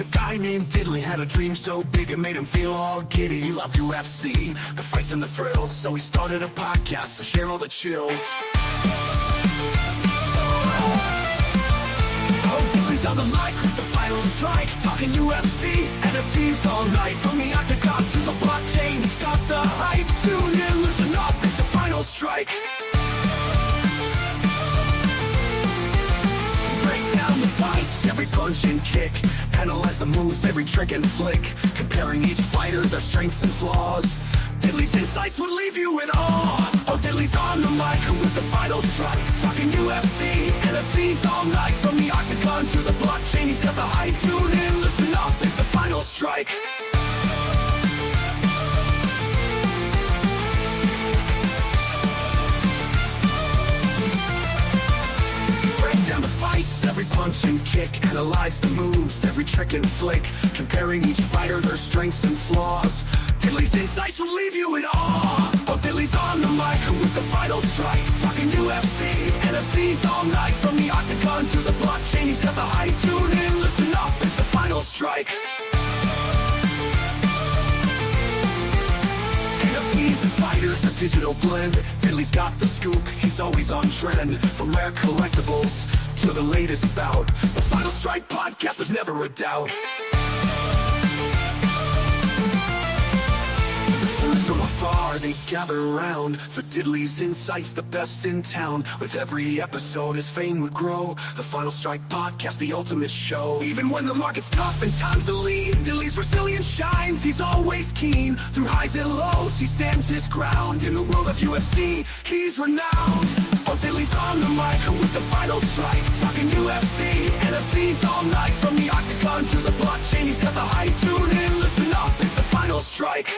The guy named Diddley had a dream so big it made him feel all giddy. He loved UFC, the fights and the thrills, so he started a podcast to share all the chills. Oh, Diddley's on the mic with the final strike, talking UFC, NFTs all night. From the octagon to the blockchain, he's got the hype. Tune in, listen up, it's the final strike. Fights, every punch and kick, analyze the moves, every trick and flick, comparing each fighter, their strengths and flaws. Diddley's insights would leave you in awe. Oh, Diddley's on the mic with the final strike, talking UFC, NFTs all night. From the octagon to the blockchain, he's got the hype. Tune in, listen up, it's the final strike. Down the fights, every punch and kick, analyze the moves, every trick and flick, comparing each fighter, their strengths and flaws. Diddley's insights will leave you in awe. Oh, Diddley's on the mic with the final strike, talking UFC, NFTs all night. From the octagon to the blockchain, he's got the hype. Tune in, listen up, it's the final strike. NFTs and fighters, a digital blend. Diddley's got the scoop, he's always on trend. From rare collectibles to the latest bout, the Final Strike podcast, there's never a doubt. Listeners from afar, they gather around for Diddley's insights, the best in town. With every episode, his fame would grow. The Final Strike podcast, the ultimate show. Even when the market's tough and times are lean, Diddley's resilience shines, he's always keen. Through highs and lows, he stands his ground. In the world of UFC, he's renowned. Oh, Diddley's on the mic with the final strike, talking UFC, NFTs all night. From the octagon to the blockchain, he's got the hype. Tune in, listen up, it's the final strike.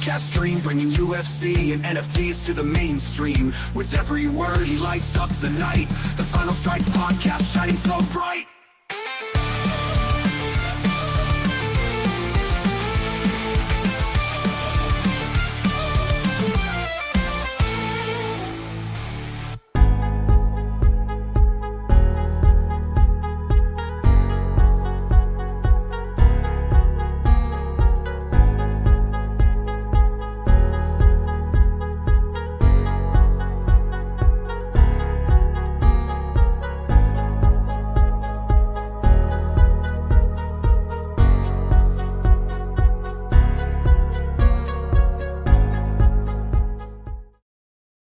Podcast dream, bringing UFC and NFTs to the mainstream. With every word, he lights up the night. The Final Strike podcast, shining so bright.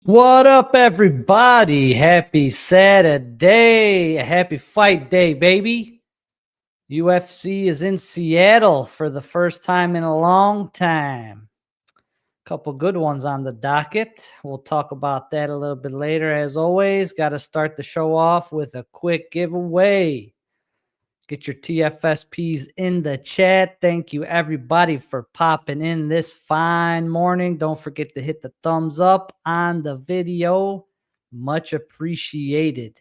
What up, everybody? Happy Saturday. Happy fight day, baby. UFC is in Seattle for the first time in a long time. Couple good ones on the docket. We'll talk about that a little bit later. As always, got to start the show off with a quick giveaway. Get your TFSPs in the chat. Thank you, everybody, for popping in this fine morning. Don't forget to hit the thumbs up on the video. Much appreciated.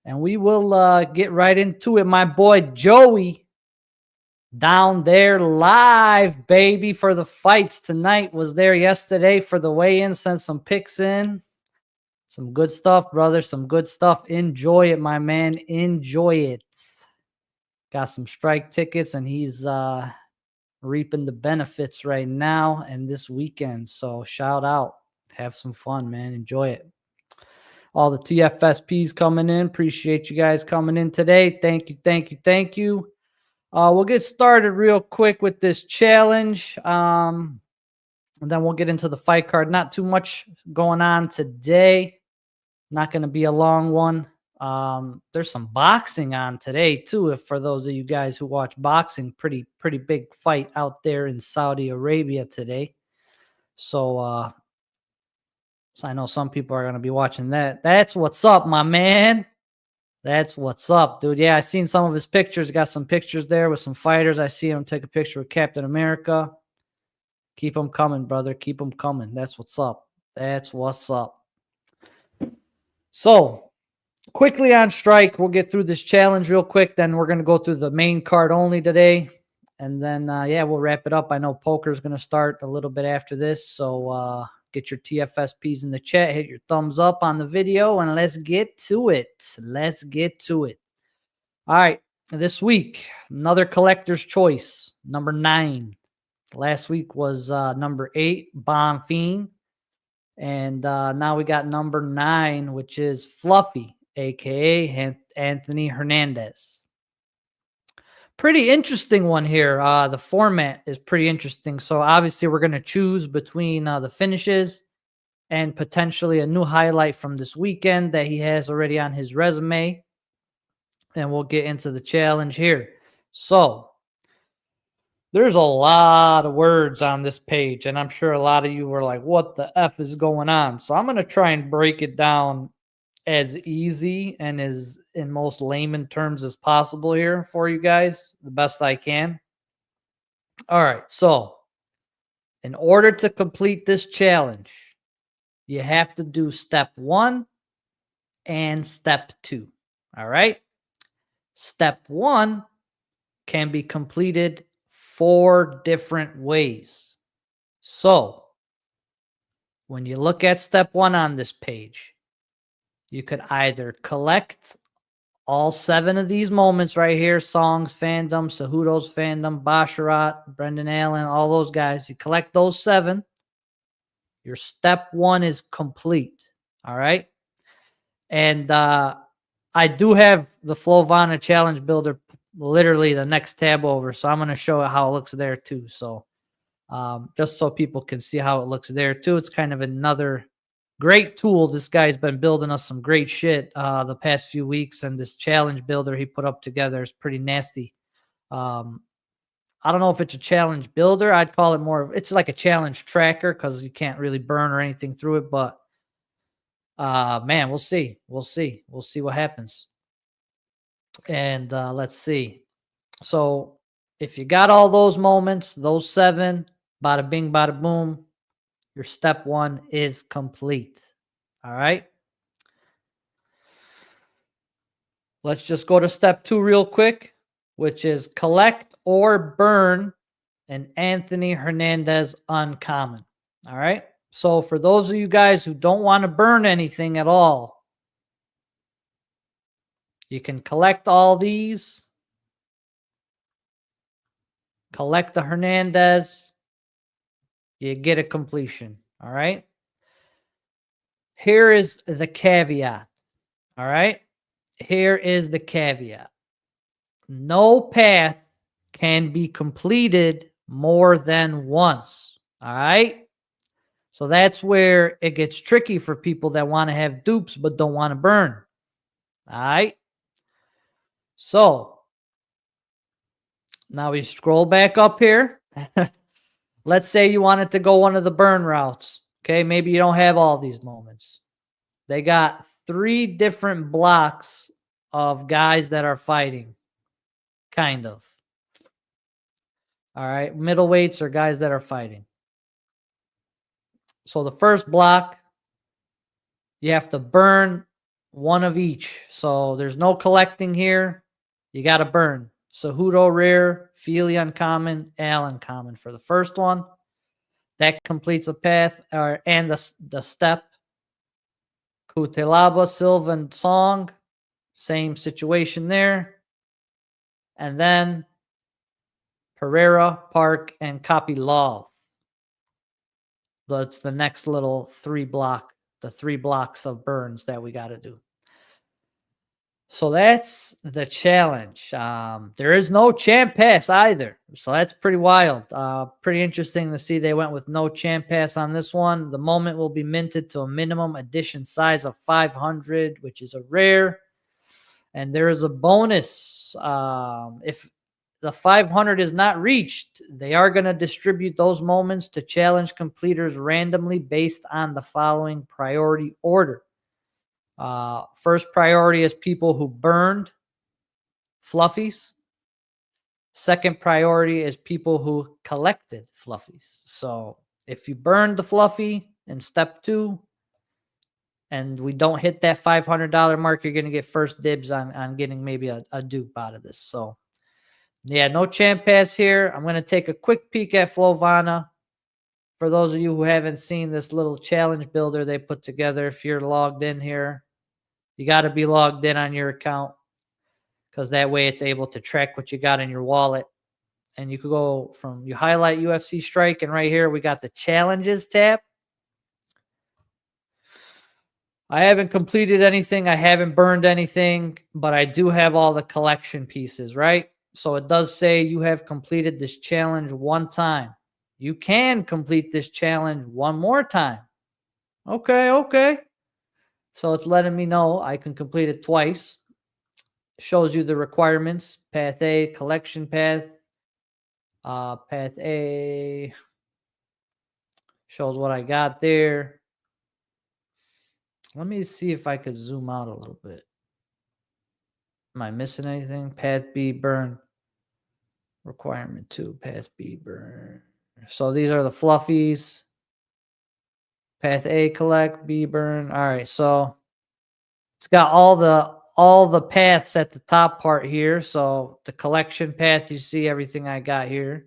And we will get right into it. My boy Joey down there live, baby, for the fights tonight. Was there yesterday for the weigh-in. Sent some pics in. Some good stuff, brother. Some good stuff. Enjoy it, my man. Enjoy it. Got some strike tickets, and he's reaping the benefits right now and this weekend. So shout out. Have some fun, man. Enjoy it. All the TFSPs coming in. Appreciate you guys coming in today. Thank you, thank you, thank you. We'll get started real quick with this challenge. And then we'll get into the fight card. Not too much going on today. Not going to be a long one. There's some boxing on today too. If for those of you guys who watch boxing, pretty big fight out there in Saudi Arabia today. So I know some people are going to be watching that. That's what's up, my man. That's what's up, dude. Yeah, I seen some of his pictures. Got some pictures there with some fighters. I see him take a picture with Captain America. Keep them coming, brother. Keep them coming. That's what's up. That's what's up. So quickly on Strike, we'll get through this challenge real quick. Then we're going to go through the main card only today. And then, we'll wrap it up. I know poker is going to start a little bit after this. So Get your TFSPs in the chat. Hit your thumbs up on the video, and let's get to it. Let's get to it. All right. This week, another collector's choice, number 9. Last week was number 8, Bomb Fiend. And now we got number 9, which is Fluffy, a.k.a. Anthony Hernandez. Pretty interesting one here. The format is pretty interesting. So obviously we're going to choose between the finishes and potentially a new highlight from this weekend that he has already on his resume. And we'll get into the challenge here. So there's a lot of words on this page, and I'm sure a lot of you were like, what the F is going on? So I'm going to try and break it down as easy and as in most layman terms as possible here for you guys, the best I can. All right, so in order to complete this challenge, you have to do step 1 and step 2. All right, step 1 can be completed 4 different ways. So when you look at step 1 on this page, you could either collect all 7 of these moments right here, Song's fandom, Cejudo's fandom, Basharat, Brendan Allen, all those guys. You collect those 7. Your step 1 is complete. All right. And I do have the Flovana Challenge Builder literally the next tab over. So I'm going to show how it looks there too. So just so people can see how it looks there too. It's kind of another great tool. This guy's been building us some great shit the past few weeks, and this challenge builder he put up together is pretty nasty. I don't know if it's a challenge builder. I'd call it more. It's like a challenge tracker because you can't really burn or anything through it. But man, we'll see. We'll see what happens. And let's see. So if you got all those moments, those 7, bada bing, bada boom, your step 1 is complete. All right. Let's just go to step 2 real quick, which is collect or burn an Anthony Hernandez uncommon. All right. So for those of you guys who don't want to burn anything at all, you can collect all these. Collect the Hernandez. You get a completion. All right. Here is the caveat. All right. Here is the caveat. No path can be completed more than once. All right. So that's where it gets tricky for people that want to have dupes but don't want to burn. All right. So now we scroll back up here. Let's say you wanted to go one of the burn routes. Okay, maybe you don't have all these moments. They got 3 different blocks of guys that are fighting, kind of. All right, middleweights are guys that are fighting. So the first block, you have to burn one of each. So there's no collecting here. You got to burn. Cejudo rare, Feely uncommon, Al uncommon for the first one. That completes a path and the step. Cutelaba, Silva, and Song, same situation there. And then Pereira, Park, and Kopylov. That's the next little 3 blocks of burns that we got to do. So that's the challenge. There is no champ pass either. So that's pretty wild. Pretty interesting to see they went with no champ pass on this one. The moment will be minted to a minimum edition size of 500, which is a rare. And there is a bonus. If the 500 is not reached, they are going to distribute those moments to challenge completers randomly based on the following priority order. First priority is people who burned fluffies. Second priority is people who collected fluffies. So if you burned the fluffy in step 2 and we don't hit that $500 mark, you're going to get first dibs on getting maybe a dupe out of this. So yeah, no champ pass here. I'm going to take a quick peek at Flovana. For those of you who haven't seen this little challenge builder they put together, if you're logged in here, you got to be logged in on your account because that way it's able to track what you got in your wallet. And you could go from, you highlight UFC Strike, and right here we got the challenges tab. I haven't completed anything. I haven't burned anything, but I do have all the collection pieces, right? So it does say you have completed this challenge one time. You can complete this challenge one more time. Okay. So it's letting me know I can complete it twice. Shows you the requirements. Path A, collection path. Path A shows what I got there. Let me see if I could zoom out a little bit. Am I missing anything? Path B, burn. Requirement 2, Path B, burn. So these are the fluffies. Path A, collect. B, burn. All right, so it's got all the paths at the top part here. So the collection path, you see everything I got here.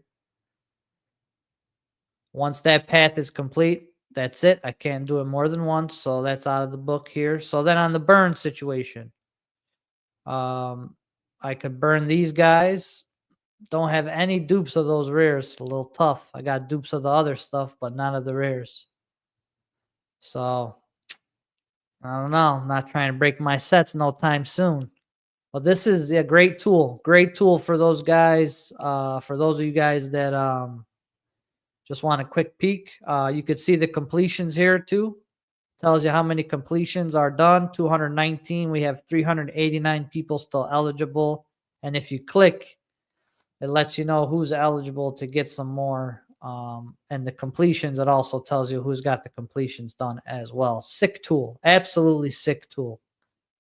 Once that path is complete, that's it. I can't do it more than once, so that's out of the book here. So then on the burn situation, I could burn these guys. Don't have any dupes of those rares. A little tough. I got dupes of the other stuff, but none of the rares. So I don't know. I'm not trying to break my sets no time soon. But this is a great tool. Great tool for those guys. For those of you guys that just want a quick peek. You could see the completions here too. Tells you how many completions are done. 219. We have 389 people still eligible. And if you click, it lets you know who's eligible to get some more. And the completions, it also tells you who's got the completions done as well. Sick tool. Absolutely sick tool.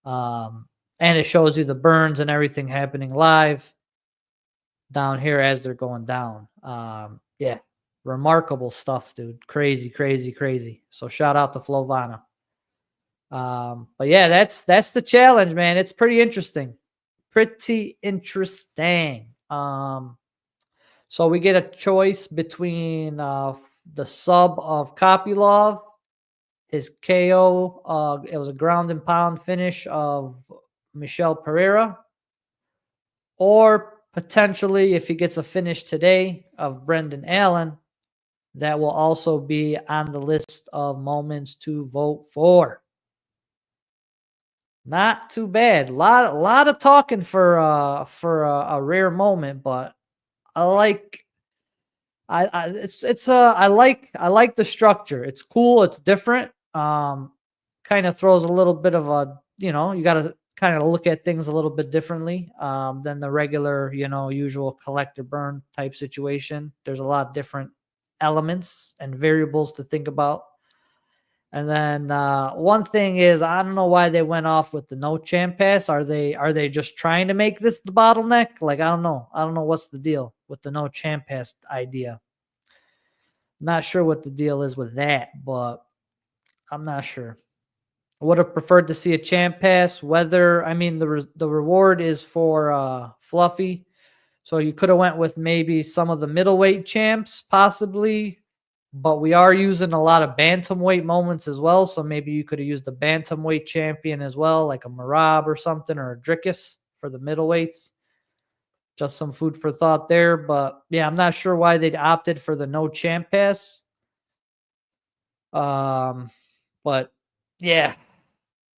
And it shows you the burns and everything happening live down here as they're going down. Yeah. Remarkable stuff, dude. Crazy. So shout out to Flovana. But yeah, that's the challenge, man. It's pretty interesting. So we get a choice between the sub of Kopylov, his KO. It was a ground and pound finish of Michel Pereira, or potentially, if he gets a finish today, of Brendan Allen. That will also be on the list of moments to vote for. Not too bad. Lot of talking for a rare moment, but I like I like the structure. It's cool. It's different. Kind of throws a little bit of a, you got to kind of look at things a little bit differently than the regular, usual collector burn type situation. There's a lot of different elements and variables to think about. And then one thing is, I don't know why they went off with the no champ pass. Are they just trying to make this the bottleneck? Like, I don't know what's the deal with the no champ pass idea. Not sure what the deal is with that, but I'm not sure. I would have preferred to see a champ pass. Whether, I mean, the reward is for Fluffy, so you could have went with maybe some of the middleweight champs, possibly. But we are using a lot of bantamweight moments as well, so maybe you could have used a bantamweight champion as well, like a Marab or something, or a Drickus for the middleweights. Just some food for thought there. But yeah, I'm not sure why they'd opted for the no champ pass. But yeah,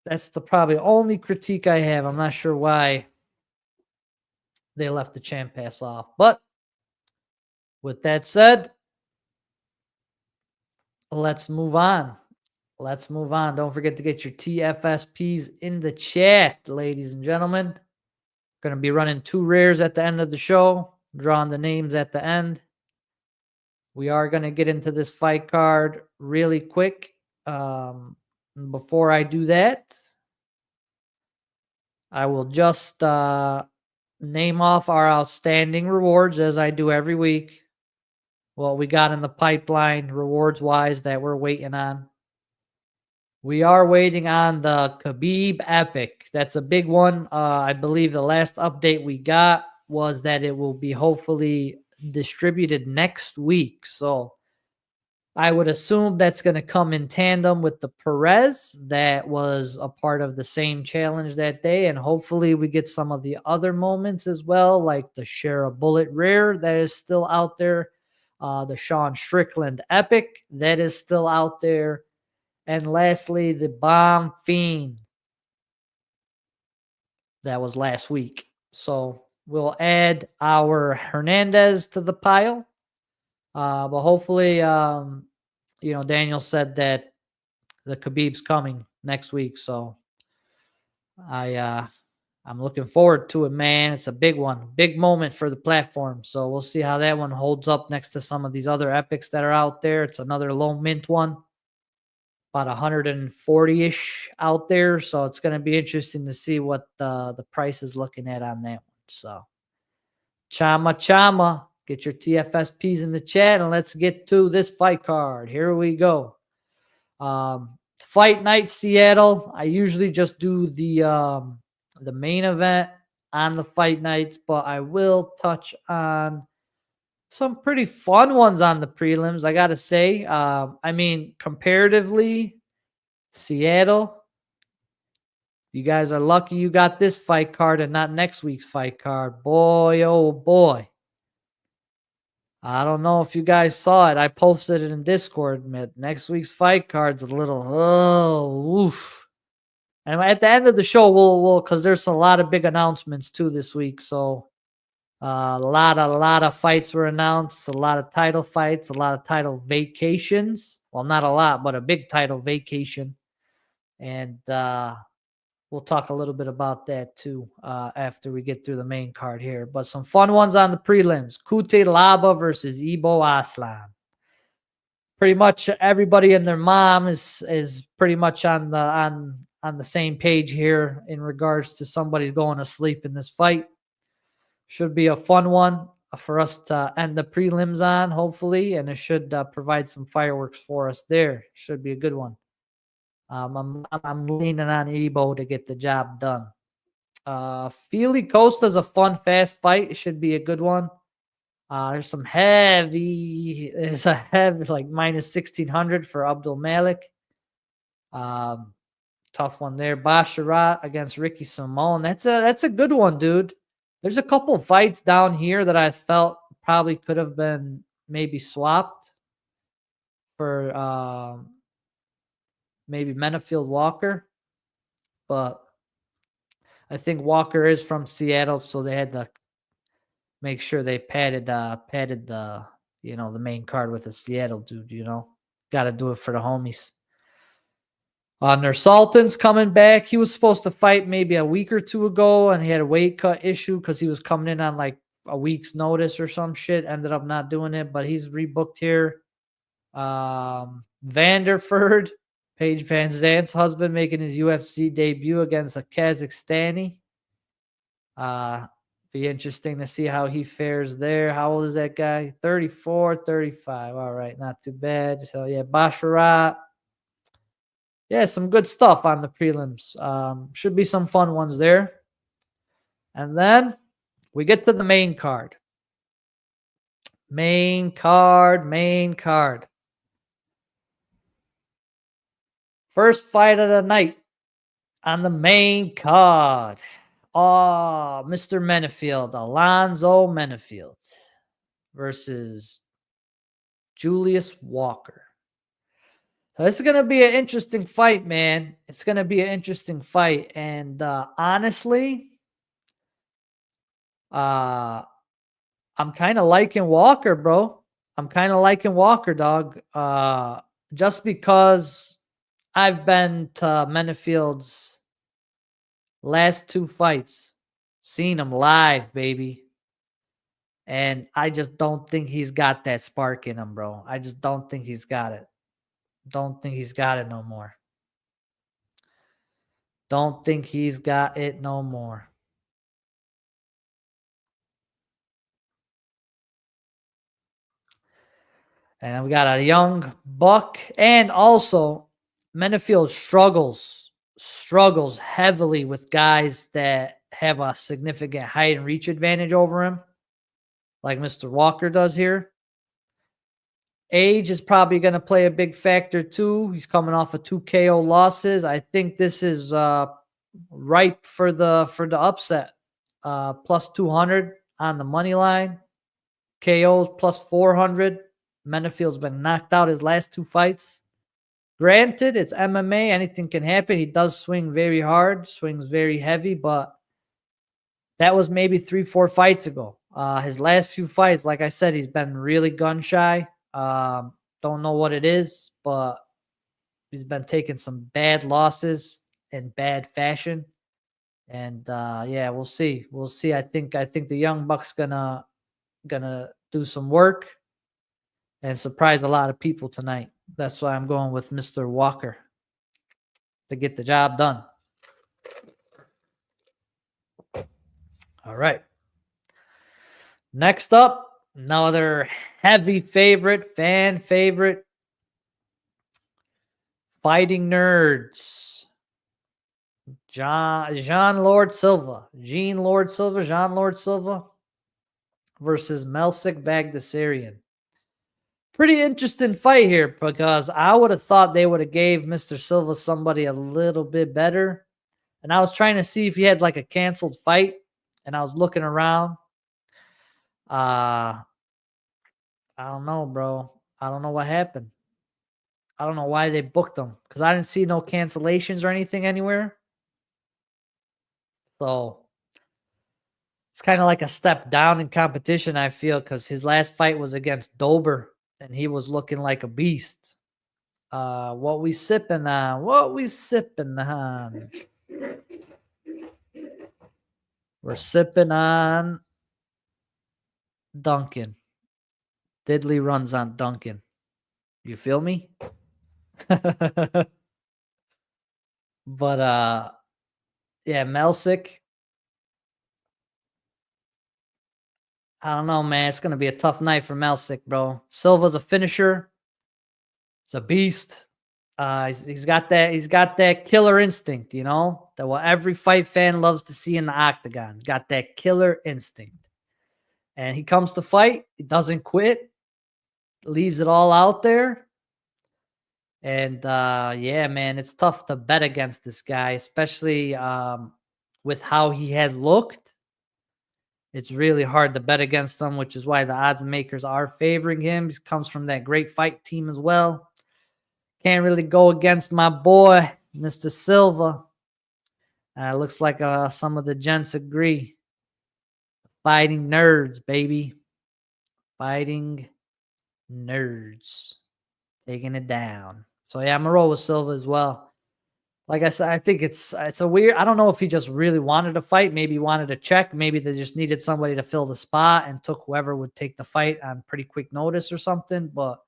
that's the probably only critique I have. I'm not sure why they left the champ pass off. But with that said, let's move on. Don't forget to get your TFSPs in the chat, ladies and gentlemen. Going to be running 2 rares at the end of the show, drawing the names at the end. We are going to get into this fight card really quick. Before I do that, I will just name off our outstanding rewards as I do every week. What we got in the pipeline rewards-wise that we're waiting on. We are waiting on the Khabib Epic. That's a big one. I believe the last update we got was that it will be hopefully distributed next week. So I would assume that's going to come in tandem with the Perez that was a part of the same challenge that day. And hopefully we get some of the other moments as well, like the Share a Bullet Rare that is still out there, the Sean Strickland Epic that is still out there, and lastly, the Bomb Fiend that was last week. So we'll add our Hernandez to the pile. But hopefully, Daniel said that the Khabib's coming next week. So I'm looking forward to it, man. It's a big one, big moment for the platform. So we'll see how that one holds up next to some of these other epics that are out there. It's another low mint one, about 140-ish out there. So it's going to be interesting to see what the price is looking at on that one. So Chama, get your TFSPs in the chat and let's get to this fight card. Here we go. Fight night Seattle. I usually just do the main event on the fight nights, but I will touch on some pretty fun ones on the prelims. I gotta say, comparatively, Seattle, you guys are lucky you got this fight card and not next week's fight card. Boy, oh boy. I don't know if you guys saw it. I posted it in Discord. Next week's fight card's a little, oof. And at the end of the show, we'll because there's a lot of big announcements too this week. So a lot of fights were announced. A lot of title fights. A lot of title vacations. Well, not a lot, but a big title vacation. And we'll talk a little bit about that too after we get through the main card here. But some fun ones on the prelims. Kute Laba versus Ibo Aslan. Pretty much everybody and their mom is pretty much on the same page here in regards to somebody's going to sleep in this fight. Should be a fun one for us to end the prelims on, hopefully, and it should provide some fireworks for us there. Should be a good one. I'm leaning on Ebo to get the job done. Feely Costa's a fun, fast fight. It should be a good one. There's a heavy, like minus 1600 for Abdul Malik. Tough one there. Basharat against Ricky Simone. That's a good one, dude. There's a couple of fights down here that I felt probably could have been maybe swapped for maybe Menafield Walker, but I think Walker is from Seattle, so they had to make sure they padded the the main card with a Seattle dude. Got to do it for the homies. Nursultan's coming back. He was supposed to fight maybe a week or two ago, and he had a weight cut issue because he was coming in on like a week's notice or some shit. Ended up not doing it, but he's rebooked here. Vanderford, Paige Van Zandt's husband, making his UFC debut against a Kazakhstani. Be interesting to see how he fares there. How old is that guy? 34, 35. All right, not too bad. So, yeah, Basharat. Yeah, some good stuff on the prelims. Should be some fun ones there. And then we get to the main card. Main card. First fight of the night on the main card. Oh, Mr. Menafield, Alonzo Menafield versus Julius Walker. So this is going to be an interesting fight, man. It's going to be an interesting fight. And honestly, I'm kind of liking Walker, bro. I'm kind of liking Walker, dog. Just because I've been to Menafield's last two fights, seen him live, baby. And I just don't think he's got that spark in him, bro. I just don't think he's got it. Don't think he's got it no more. Don't think he's got it no more. And we got a young buck. And also, Menafield struggles heavily with guys that have a significant height and reach advantage over him, like Mr. Walker does here. Age is probably going to play a big factor too. He's coming off of 2 KO losses. I think this is ripe for the upset. Plus 200 on the money line. KOs plus 400. Menifield's been knocked out his last 2 fights. Granted, it's MMA. Anything can happen. He does swing very hard, swings very heavy, but that was maybe 3-4 fights ago. His last few fights, like I said, he's been really gun shy. Don't know what it is, but he's been taking some bad losses in bad fashion. And yeah, we'll see. We'll see. I think the Young Buck's gonna do some work and surprise a lot of people tonight. That's why I'm going with Mr. Walker to get the job done. All right. Next up, another heavy favorite, fan favorite, Fighting Nerds. Jean Lord Silva versus Melsik Bagdasaryan. Pretty interesting fight here because I would have thought they would have gave Mr. Silva somebody a little bit better. And I was trying to see if he had like a canceled fight, and I was looking around. I don't know, bro. I don't know what happened. I don't know why they booked him because I didn't see no cancellations or anything anywhere. So it's kind of like a step down in competition, I feel, because his last fight was against Dober, and he was looking like a beast. What we sipping on? What we sipping on? We're sipping on Duncan. Diddley runs on Duncan. You feel me? But yeah, Melsik. I don't know, man. It's gonna be a tough night for Melsik, bro. Silva's a finisher. It's a beast. He's got that killer instinct, you know, that what every fight fan loves to see in the octagon. Got that killer instinct. And he comes to fight, he doesn't quit, leaves it all out there. And yeah, man, it's tough to bet against this guy, especially with how he has looked. It's really hard to bet against him, which is why the odds makers are favoring him. He comes from that great fight team as well. Can't really go against my boy, Mr. Silva. Looks like some of the gents agree. Fighting Nerds, baby. Fighting Nerds. Taking it down. So yeah, I'm gonna roll with Silva as well. Like I said, I think it's a weird. I don't know if he just really wanted to fight. Maybe he wanted to check. Maybe they just needed somebody to fill the spot and took whoever would take the fight on pretty quick notice or something. But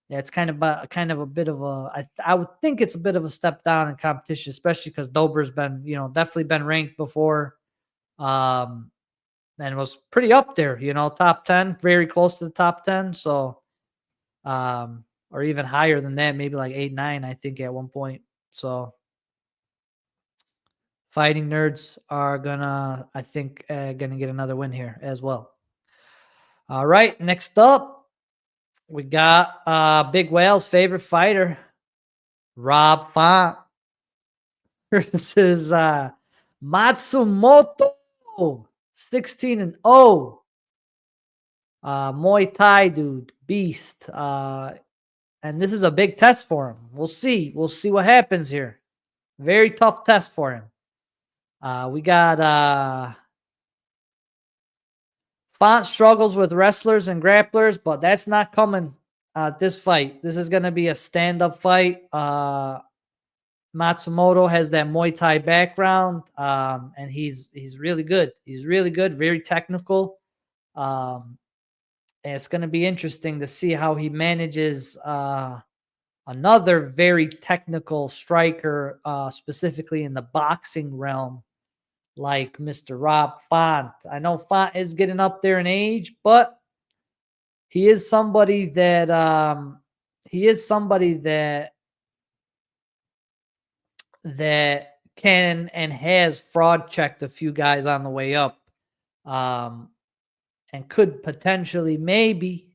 yeah, it's kind of a bit of a. I would think it's a bit of a step down in competition, especially because Dober's been, you know, definitely been ranked before, and was pretty up there. You know, top 10, very close to the top 10. So, or even higher than that, maybe like 8, 9, I think at one point. So. Fighting Nerds are gonna, I think, gonna get another win here as well. All right, next up, we got Big Whale's favorite fighter, Rob Font, versus Matsumoto, 16-0. Muay Thai dude, beast. And this is a big test for him. We'll see. We'll see what happens here. Very tough test for him. We got Font struggles with wrestlers and grapplers, but that's not coming this fight. This is going to be a stand-up fight. Matsumoto has that Muay Thai background, and he's really good. He's really good, very technical. And it's going to be interesting to see how he manages another very technical striker, specifically in the boxing realm, like Mr. Rob Font. I know Font is getting up there in age, but he is somebody that that can and has fraud checked a few guys on the way up, and could potentially maybe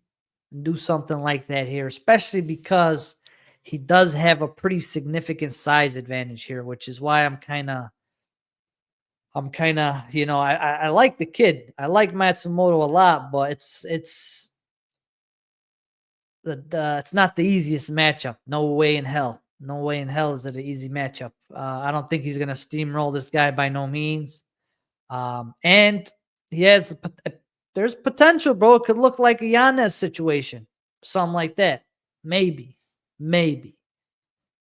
and do something like that here, especially because he does have a pretty significant size advantage here, which is why I'm kind of, I like the kid. I like Matsumoto a lot, but it's not the easiest matchup. No way in hell. No way in hell is it an easy matchup. I don't think he's going to steamroll this guy by no means. And he has, there's potential, bro. It could look like a Yanez situation, something like that. Maybe.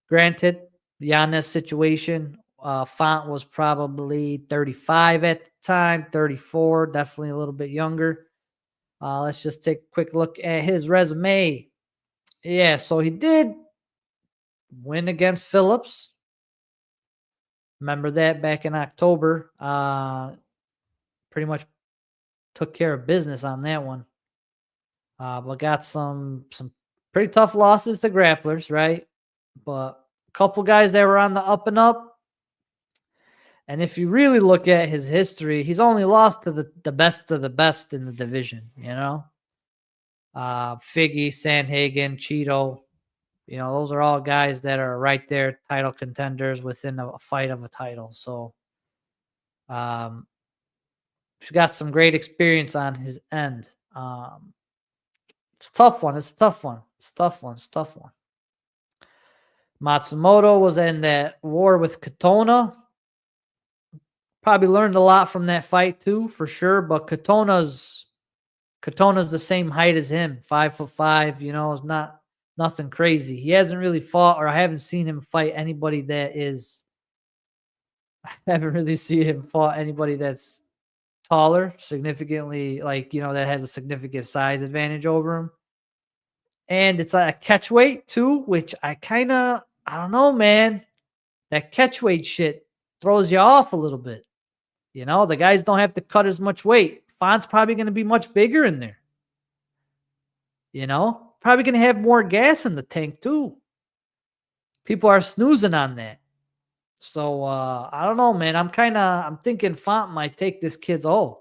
Granted, the Yanez situation, Font was probably 35 at the time, 34, definitely a little bit younger. Let's just take a quick look at his resume. Yeah, so he did win against Phillips. Remember that back in October. Pretty much took care of business on that one. But got some pretty tough losses to grapplers, right? But a couple guys that were on the up and up. And if you really look at his history, he's only lost to the best of the best in the division, Figgy, Sandhagen, Cheeto. Those are all guys that are right there, title contenders within a fight of a title. So he's got some great experience on his end. It's a tough one. It's a tough one. Matsumoto was in that war with Katona. Probably learned a lot from that fight too, for sure. But Katona's the same height as him, 5'5". Is not nothing crazy. He hasn't really fought, or I haven't seen him fight anybody that is. I haven't really seen him fought anybody that's taller, significantly, that has a significant size advantage over him. And it's like a catch weight too, which I don't know, man. That catch weight shit throws you off a little bit. The guys don't have to cut as much weight. Font's probably going to be much bigger in there. Probably going to have more gas in the tank too. People are snoozing on that. So I don't know, man. I'm thinking Font might take this kid's O.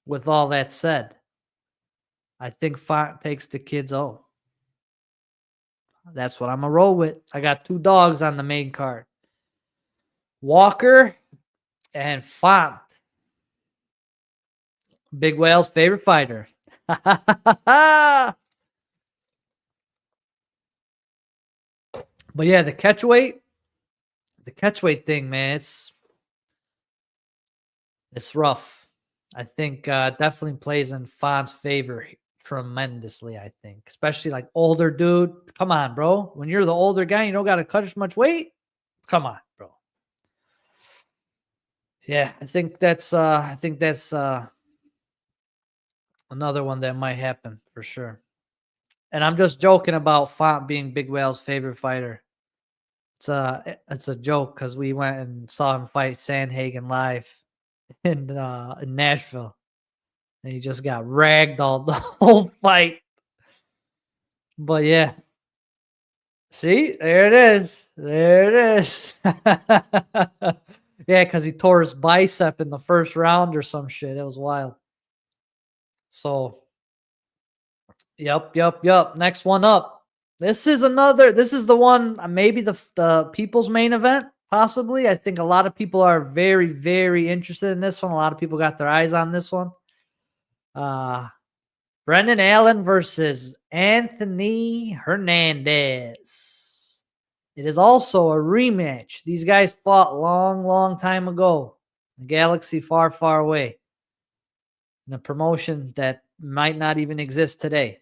With all that said, I think Font takes the kid's O. That's what I'm going to roll with. I got two dogs on the main card. Walker and Font. Big Whale's favorite fighter. But yeah, the catch weight thing, man, it's rough. I think definitely plays in Font's favor tremendously, I think. Especially like older dude. Come on, bro. When you're the older guy, you don't got to cut as much weight. Come on, bro. Yeah, I think that's another one that might happen for sure. And I'm just joking about Font being Big Whale's favorite fighter. It's a joke because we went and saw him fight Sandhagen live in Nashville, and he just got ragdolled the whole fight. But yeah, see, there it is. Yeah, because he tore his bicep in the first round or some shit. It was wild. So, yep. Next one up. This is the one, maybe the people's main event, possibly. I think a lot of people are very, very interested in this one. A lot of people got their eyes on this one. Brendan Allen versus Anthony Hernandez. It is also a rematch. These guys fought long, long time ago. A galaxy far, far away. In a promotion that might not even exist today.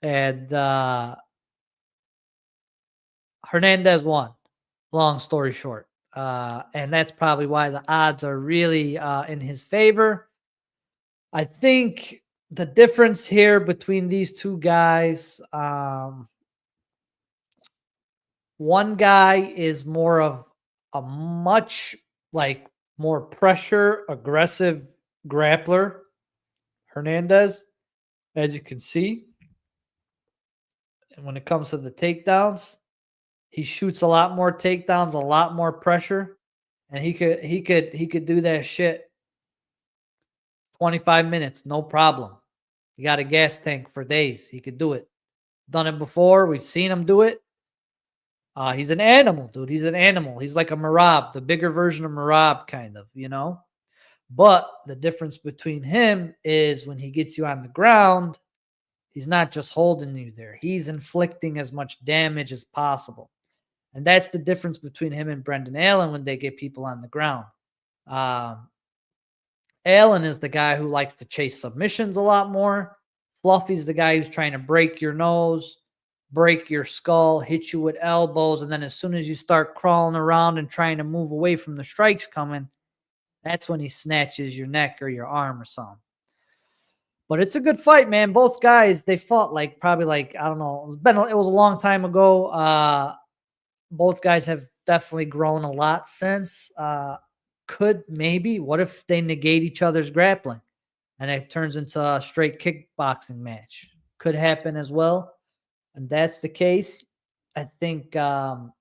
And Hernandez won, long story short. And that's probably why the odds are really in his favor. I think the difference here between these two guys, one guy is more of a much more pressure, aggressive grappler, Hernandez, as you can see. And when it comes to the takedowns, he shoots a lot more takedowns, a lot more pressure. and he could do that shit 25 minutes, no problem. He got a gas tank for days. He could do it. Done it before. We've seen him do it. He's an animal, dude. He's an animal. He's like a Marab, the bigger version of Marab, kind of, you know? But the difference between him is when he gets you on the ground, he's not just holding you there. He's inflicting as much damage as possible. And that's the difference between him and Brendan Allen when they get people on the ground. Allen is the guy who likes to chase submissions a lot more. Fluffy's the guy who's trying to break your nose, break your skull, hit you with elbows, and then as soon as you start crawling around and trying to move away from the strikes coming, that's when he snatches your neck or your arm or something. But it's a good fight, man. Both guys, they fought probably I don't know. It was a long time ago. Both guys have definitely grown a lot since. What if they negate each other's grappling and it turns into a straight kickboxing match? Could happen as well. And that's the case. I think Brendan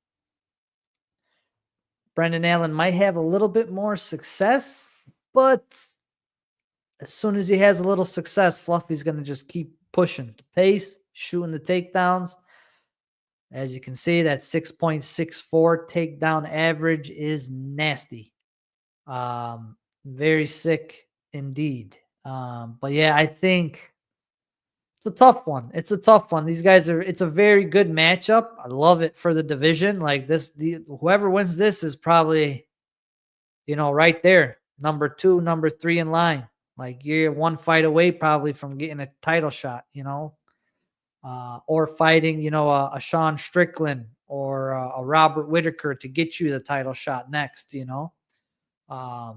Allen might have a little bit more success, but as soon as he has a little success, Fluffy's going to just keep pushing the pace, shooting the takedowns. As you can see, that 6.64 takedown average is nasty. Very sick indeed. But yeah, I think it's a tough one. It's a tough one. It's a very good matchup. I love it for the division. Whoever wins this is probably, right there. Number 2, number 3 in line. You're one fight away probably from getting a title shot, or fighting, a Sean Strickland or a Robert Whitaker to get you the title shot next, So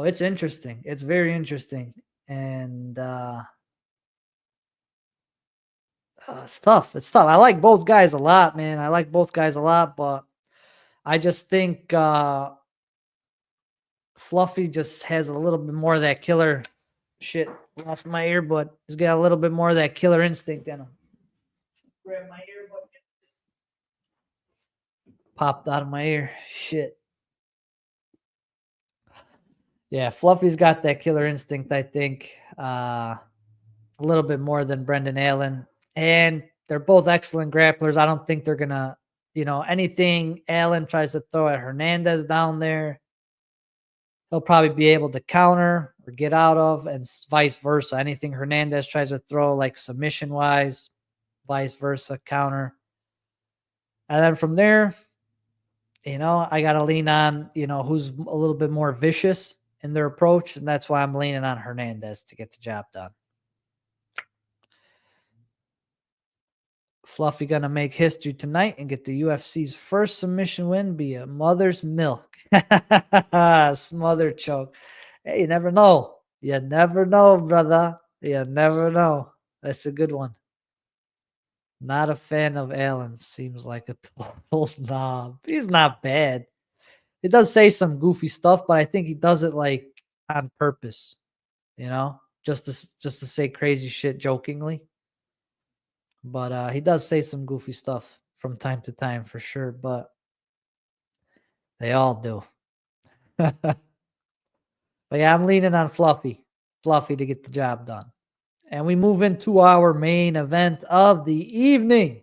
it's interesting. It's very interesting. And it's tough. It's tough. I like both guys a lot, man. I like both guys a lot, but I just think Fluffy just has a little bit more of that killer shit. Lost my earbud. He's got a little bit more of that killer instinct in him. Grab my earbud. Popped out of my ear. Shit. Yeah, Fluffy's got that killer instinct, I think. A little bit more than Brendan Allen. And they're both excellent grapplers. I don't think they're going to, anything Allen tries to throw at Hernandez down there, he'll probably be able to counter or get out of, and vice versa. Anything Hernandez tries to throw, submission-wise, vice versa, counter. And then from there, I got to lean on, who's a little bit more vicious in their approach, and that's why I'm leaning on Hernandez to get the job done. Fluffy gonna make history tonight and get the UFC's first submission win via mother's milk. Smother choke. Hey, you never know. You never know, brother. You never know. That's a good one. Not a fan of Allen. Seems like a total knob. He's not bad. He does say some goofy stuff, but I think he does it on purpose. Just to say crazy shit jokingly. But he does say some goofy stuff from time to time for sure, but they all do. But yeah, I'm leaning on Fluffy to get the job done. And we move into our main event of the evening.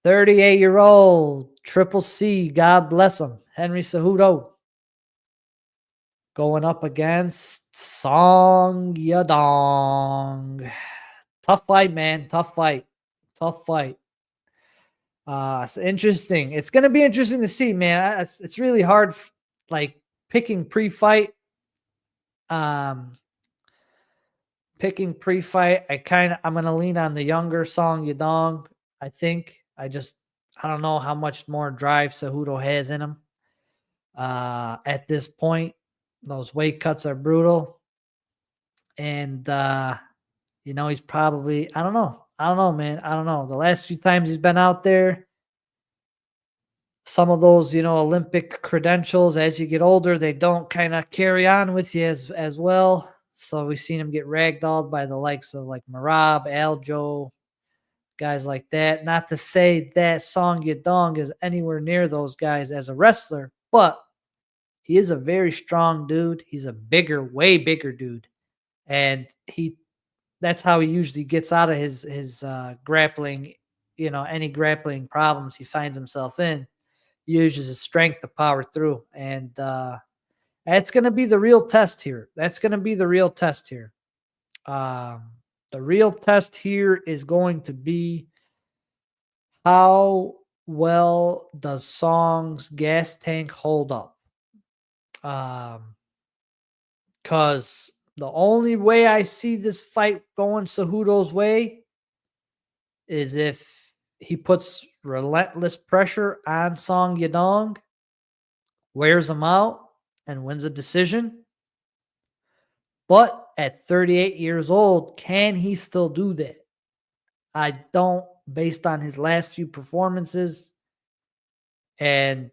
38-year-old Triple C, God bless him, Henry Cejudo, going up against Song Yadong. Tough fight, man. Tough fight. It's interesting. It's going to be interesting to see, man. It's really hard, picking pre-fight. Picking pre-fight, I'm going to lean on the younger Song Yadong, I think. I don't know how much more drive Cejudo has in him. At this point, those weight cuts are brutal. And, he's probably, I don't know, man. I don't know. The last few times he's been out there, some of those, Olympic credentials, as you get older, they don't kind of carry on with you as well. So we've seen him get ragdolled by the likes of Marab, Aljo, guys like that. Not to say that Song Yadong is anywhere near those guys as a wrestler, but he is a very strong dude. He's a bigger, way bigger dude. And that's how he usually gets out of his grappling, any grappling problems he finds himself in. He uses his strength to power through. And that's going to be the real test here. That's going to be the real test here. The real test here is going to be how well does Song's gas tank hold up? Because the only way I see this fight going Cejudo's way is if he puts relentless pressure on Song Yadong, wears him out, and wins a decision. But at 38 years old, can he still do that? I don't, based on his last few performances. And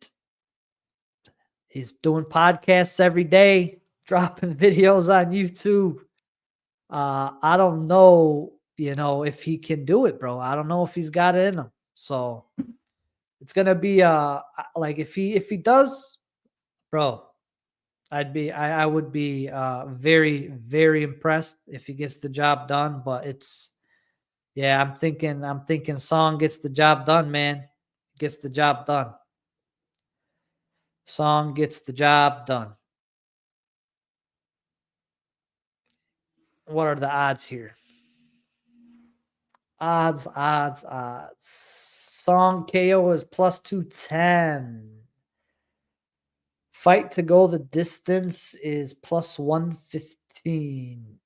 he's doing podcasts every day, dropping videos on YouTube. I don't know, if he can do it, bro. I don't know if he's got it in him. So it's gonna be like if he does, bro, I would be very, very impressed if he gets the job done. But I'm thinking Song gets the job done, man. Gets the job done. Song gets the job done. What are the odds here? Odds. Song KO is plus 210. Fight to go the distance is plus 115.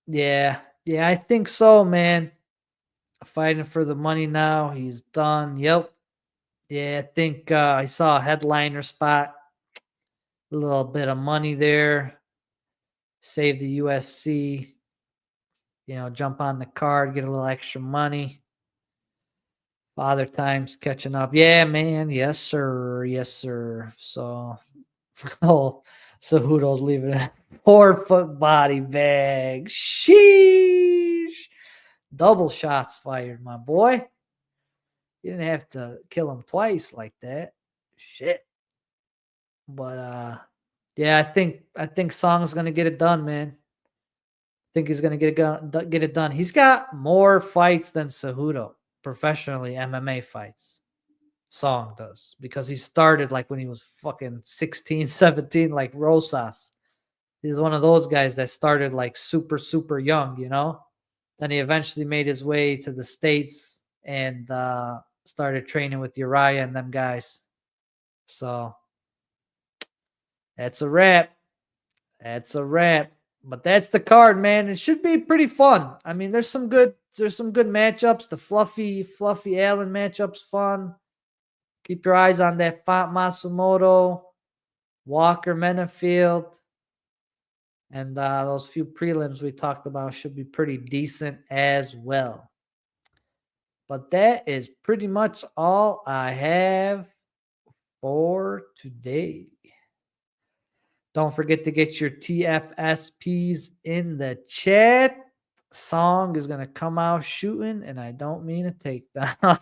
Yeah, I think so, man. Fighting for the money now. He's done. Yep. Yeah, I think I saw a headliner spot. A little bit of money there. Save the USC. Jump on the card, get a little extra money. Father Time's catching up. Yeah, man. Yes, sir. Yes, sir. So, Cejudo's leaving a 4-foot body bag. Sheesh. Double shots fired, my boy. You didn't have to kill him twice like that. Shit. But I think Song's gonna get it done, man. I think he's gonna get it done. He's got more fights than Cejudo, professionally MMA fights. Song does, because he started like when he was fucking 16, 17, like Rosas. He's one of those guys that started like super, super young, Then he eventually made his way to the States and started training with Uriah and them guys. So that's a wrap. That's a wrap. But that's the card, man. It should be pretty fun. I mean, there's some good matchups. The fluffy Allen matchup's fun. Keep your eyes on that Font Masumoto, Walker Menafield. And those few prelims we talked about should be pretty decent as well. But that is pretty much all I have for today. Don't forget to get your TFSPs in the chat. Song is going to come out shooting, and I don't mean a takedown.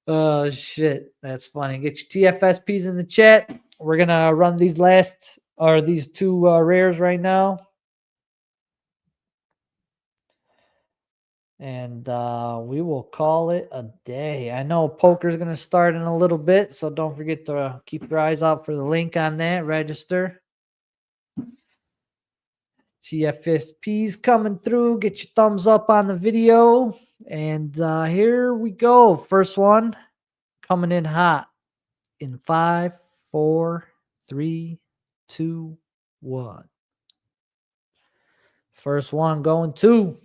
Oh, shit. That's funny. Get your TFSPs in the chat. We're going to run these two rares right now. And we will call it a day. I know poker's going to start in a little bit, so don't forget to keep your eyes out for the link on that. Register. TFSP's coming through. Get your thumbs up on the video. And here we go. First one coming in hot in 5, 4, 3, 2, 1. First one going to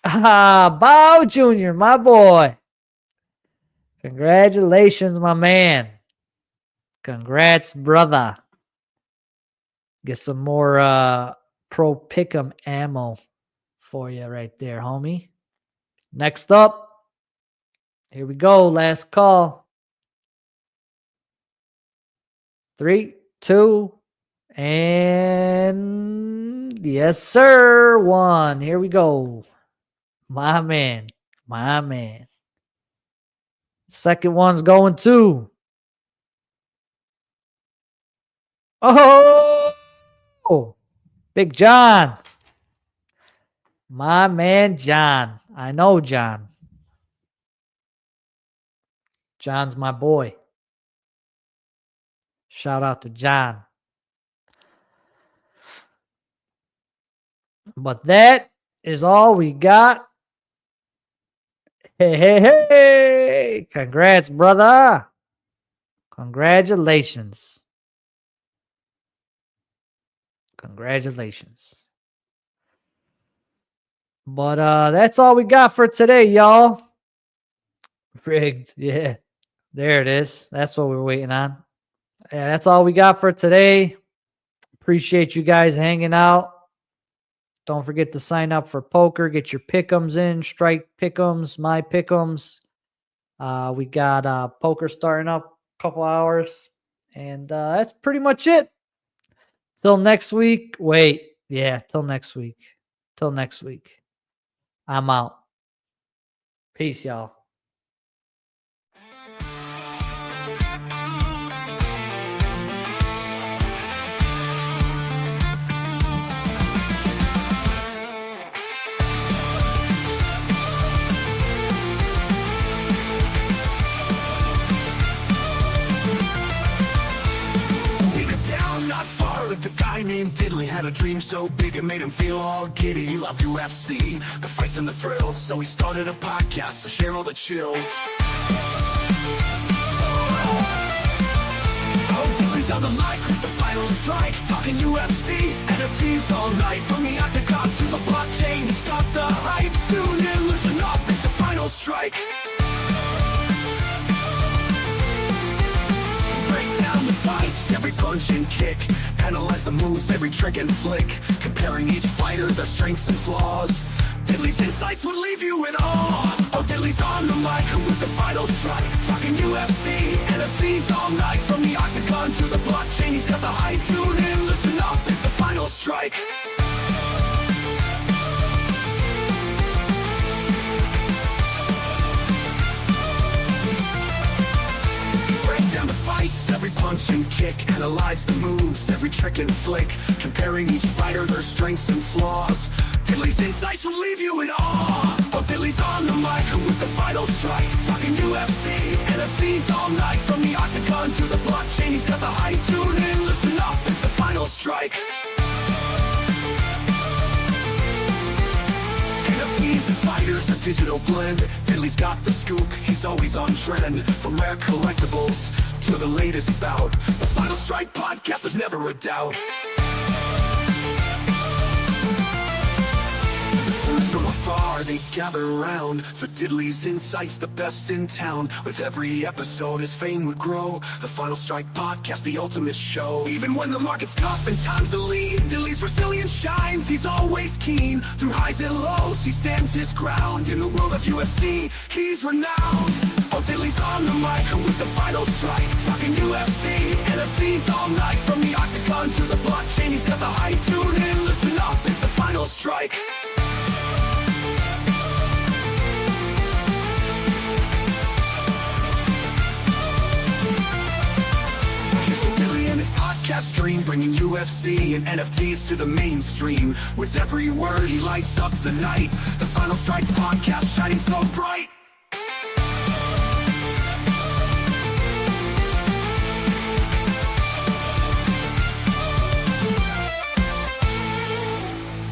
Bow Jr., my boy. Congratulations, my man. Congrats, brother. Get some more Pro Pick'em ammo for you right there, homie. Next up, here we go. Last call. 3, 2, And yes, sir. One. Here we go. My man. My man. Second one's going too. Oh, Big John. My man, John. I know John. John's my boy. Shout out to John. But that is all we got. Hey, hey, hey. Congrats, brother. Congratulations. Congratulations. But that's all we got for today, y'all. Rigged. Yeah. There it is. That's what we're waiting on. Yeah, that's all we got for today. Appreciate you guys hanging out. Don't forget to sign up for poker. Get your pick'ems in. Strike pick'ems, my pick'ems. We got poker starting up a couple hours. And that's pretty much it. Till next week. Wait. Yeah, till next week. Till next week. I'm out. Peace, y'all. The guy named Diddley had a dream so big it made him feel all giddy. He loved UFC, the fights and the thrills, so he started a podcast to share all the chills. Oh, Diddley's on the mic with the final strike, talking UFC, NFTs all night. From the octagon to the blockchain, he's got the hype. Tune in, listen up, it's the final strike. Break down the fights, every punch and kick. Analyze the moves, every trick and flick, comparing each fighter, their strengths and flaws. Diddley's insights would leave you in awe. Oh, Diddley's on the mic with the final strike, talking UFC, NFTs all night. From the octagon to the blockchain, he's got the hype. Tune in, listen up, it's the final strike. Down the fights, every punch and kick. Analyze the moves, every trick and flick, comparing each fighter, their strengths and flaws. Diddley's insights will leave you in awe. Oh, Diddley's on the mic with the final strike, talking UFC, NFTs all night. From the octagon to the blockchain, he's got the hype. Tune in, listen up, it's the final strike. NFTs and fighters, a digital blend. Diddley's got the scoop, he's always on trend. From rare collectibles to the latest bout, the Final Strike podcast, there's never a doubt. From afar they gather around for Diddley's insights, the best in town. With every episode his fame would grow. The Final Strike podcast, the ultimate show. Even when the market's tough and times are lean, Diddley's resilience shines, he's always keen. Through highs and lows he stands his ground. In the world of UFC he's renowned. Oh, Diddley's on the mic with the Final Strike, talking UFC, NFTs all night. From the octagon to the blockchain, he's got the hype. Tune in, listen up, it's the Final Strike. Podcast dream, bringing UFC and NFTs to the mainstream. With every word he lights up the night. The Final Strike podcast shining so bright.